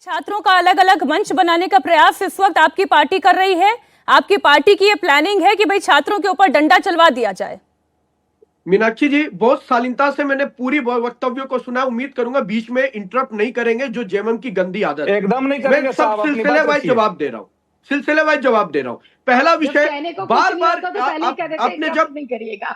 छात्रों का अलग अलग मंच बनाने का प्रयास इस वक्त आपकी पार्टी कर रही है। आपकी पार्टी की ये प्लानिंग है कि भाई छात्रों के ऊपर डंडा चलवा दिया जाए। मीनाक्षी जी, बहुत शालीनता से मैंने पूरी वक्तव्य को सुना। उम्मीद करूंगा बीच में इंटरप्ट नहीं करेंगे, जो जेएमएम की गंदी आदत है। एकदम नहीं करेंगे। मैं सब सिलसिले वाइज जवाब दे रहा हूँ, सिलसिले वाइज जवाब दे रहा हूँ। पहला विषय, बार बार आपने जब नहीं करिएगा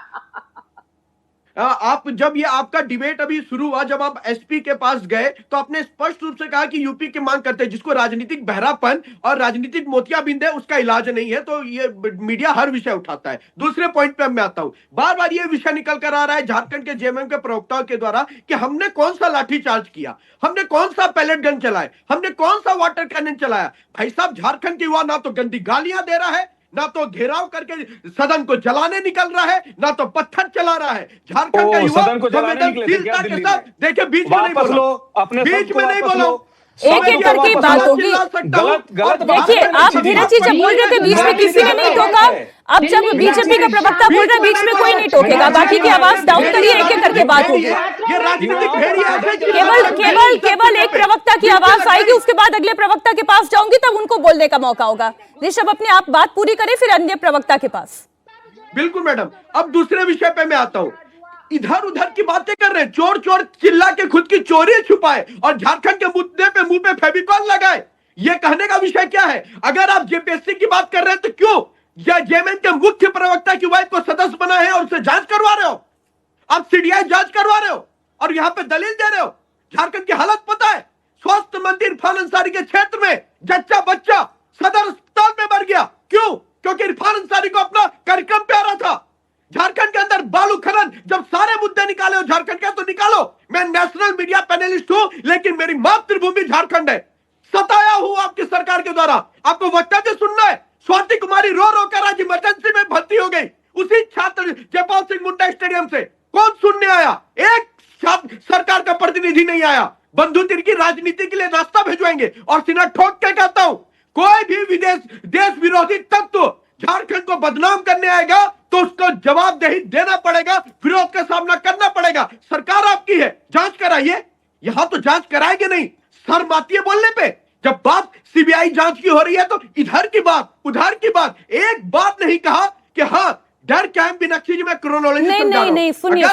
आप जब ये आपका डिबेट अभी शुरू हुआ, जब आप एसपी के पास गए तो आपने स्पष्ट रूप से कहा कि यूपी की मांग करते हैं, जिसको राजनीतिक बहरापन और राजनीतिक मोतियाबिंद है, उसका इलाज नहीं है। तो ये मीडिया हर विषय उठाता है। दूसरे पॉइंट पे मैं आता हूं, बार बार ये विषय निकल कर आ रहा है झारखंड के जेएमएम के प्रवक्ताओं के द्वारा कि हमने कौन सा लाठीचार्ज किया, हमने कौन सा पैलेट गन चलाया, हमने कौन सा वाटर कैनन चलाया। भाई साहब, झारखंड के युवा ना तो गंदी गालियां दे रहा है, ना तो घेराव करके सदन को जलाने निकल रहा है, ना तो पत्थर चला रहा है। झारखंड का युवा संवेदनशीलता के साथ देखिए, बीच में नहीं बोलो, बीच में नहीं बोलो, एक एक करके बात होगी। देखिए, आप धीरज जी जब बोल रहे थे बीच में किसी ने नहीं टोका, अब जब बीजेपी का प्रवक्ता बोल रहा है बीच में कोई नहीं टोकेगा। बाकी की आवाज डाउन करिए, एक एक करके बात होगी। ये राजनीतिक भेड़िया है। केवल एक प्रवक्ता की आवाज आएगी, उसके बाद अगले प्रवक्ता के पास जाऊंगी, तब उनको बोलने का मौका होगा। ऋषभ, अपने आप बात पूरी करें, फिर अन्य प्रवक्ता के पास। बिल्कुल मैडम। अब दूसरे विषय पे मैं आता हूं। इधर उधर की बातें कर रहे हैं, चोर चोर चिल्ला के खुद की चोरी छुपाए और झारखंड के मुद्दे पे मुंह पे फेविकॉल लगाए। ये कहने का विषय क्या है? अगर आप जेपीएससी की बात कर रहे हैं तो क्यों जेएमएम के मुख्य प्रवक्ता की वाइफ को सदस्य बना है और उसे जांच करवा रहे हो? आप सीडीआई जांच करवा रहे हो और यहां पे दलील दे रहे हो। झारखंड की हालत पता है? स्वास्थ्य मंत्री इरफान अंसारी के क्षेत्र में जच्चा बच्चा सदर अस्पताल में मर गया। क्यों? क्योंकि इरफान अंसारी को अपना कार्यक्रम प्यारा था। झारखंड के अंदर बालू खनन, जब सारे मुद्दे निकाले हो झारखंड के तो निकालो। मैं नेशनल मीडिया पैनलिस्ट हूं, लेकिन मेरी मातृभूमि झारखंड है। सताया हूं आपकी सरकार के द्वारा। आपको वक्तव्य सुनना है। स्वाति कुमारी रो रो कर आज इमरजेंसी में भर्ती हो गई, उसी छात्र जयपाल सिंह मुंडा स्टेडियम से। कौन सुनने आया? एक सरकार का प्रतिनिधि नहीं आया। बंधु तिर्की राजनीति के लिए रास्ता भिजवाएंगे और सीना ठोक के कहता हूं, कोई भी विदेश देश विरोधी तत्व झारखंड को बदनाम करने आएगा तो उसको जवाबदेही देना पड़ेगा, विरोध का सामना करना पड़ेगा। सरकार आपकी है, जांच कराइए। यहां तो जांच कराएंगे नहीं, शर्म आती है बोलने पे। जब बात सीबीआई जांच की हो रही है तो इधर की बात उधर की बात, एक बात नहीं कहा कि हाँ डर क्या है। मीनाक्षी जी, मैं क्रोनोलॉजी नहीं, सुनिए।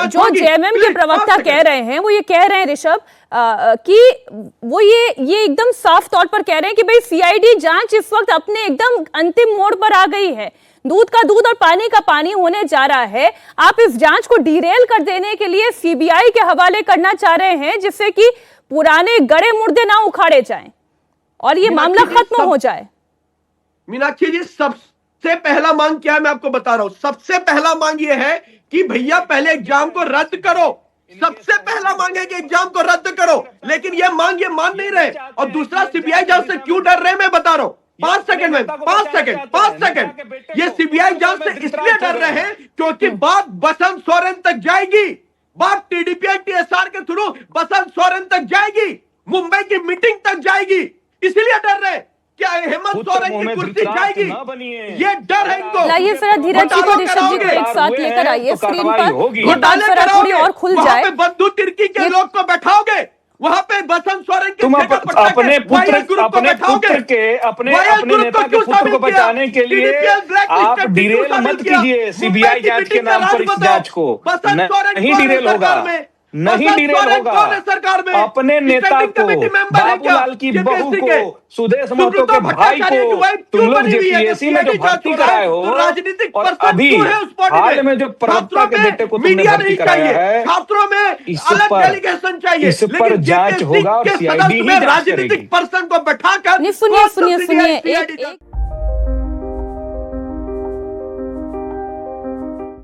जो जेएमएम के प्रवक्ता कह रहे हैं, वो ये कह रहे हैं ऋषभ कि वो ये एकदम साफ तौर पर कह रहे हैं कि भाई सीआईडी जांच इस वक्त अपने एकदम अंतिम मोड़ पर आ गई है। दूध का दूध और पानी का पानी होने जा रहा है। आप इस जांच को डिरेल कर देने के लिए सीबीआई के हवाले करना चाह रहे हैं, जिससे कि पुराने गड़े मुर्दे ना उखाड़े जाएं और ये मामला खत्म हो जाए। मीनाक्षी जी, सबसे पहला मांग क्या है मैं आपको बता रहा हूं। सबसे पहला मांग ये है कि भैया पहले एग्जाम को रद्द करो। सबसे पहला मांग है कि एग्जाम को रद्द करो, लेकिन ये मांग ये मान नहीं रहे। और दूसरा, सीबीआई जांच से क्यों डर रहे हैं मैं बता रहा हूं। 5 सेकंड में 5 सेकंड। ये सीबीआई जांच से इसलिए डर रहे हैं क्योंकि बात बसंत सोरेन तक जाएगी, बात टीडीपी टीएसआर के थ्रू बसंत सोरेन तक जाएगी, मुंबई की मीटिंग तक जाएगी। इसलिए डर रहे क्या हेमंत सोरेन की कुर्सी जाएगी, ये डर है इनको। लाइए फिर धीरज जी को, ऋषभ जी को एक साथ लेकर आइए स्क्रीन पर, ये बात जरा थोड़ी और खुल जाए। बंधु तिर्की के लोग को बैठाओगे वहां पे, बसंत सोरेन के तुम अपने पुत्र के अपने नेता के पुत्र को बचाने के लिए आप डिरेल मत कीजिए सीबीआई जांच के नाम पर इस जांच को। नहीं डिरेल होगा, नहीं डिरेल होगा। सरकार में अपने नेता को, बाबूलाल की बहू को, सुदेश महतो के भाई को तुम लोग जेपीएससी में जो भर्ती कराए हो, और अभी हाल में जो प्रवक्ता के बेटे को तुमने भर्ती कराया है, छात्रों में इस पर जांच होगा और सीआईडी ही जांच करेगी। राजनीतिक पर्सन को बैठाकर सुनिए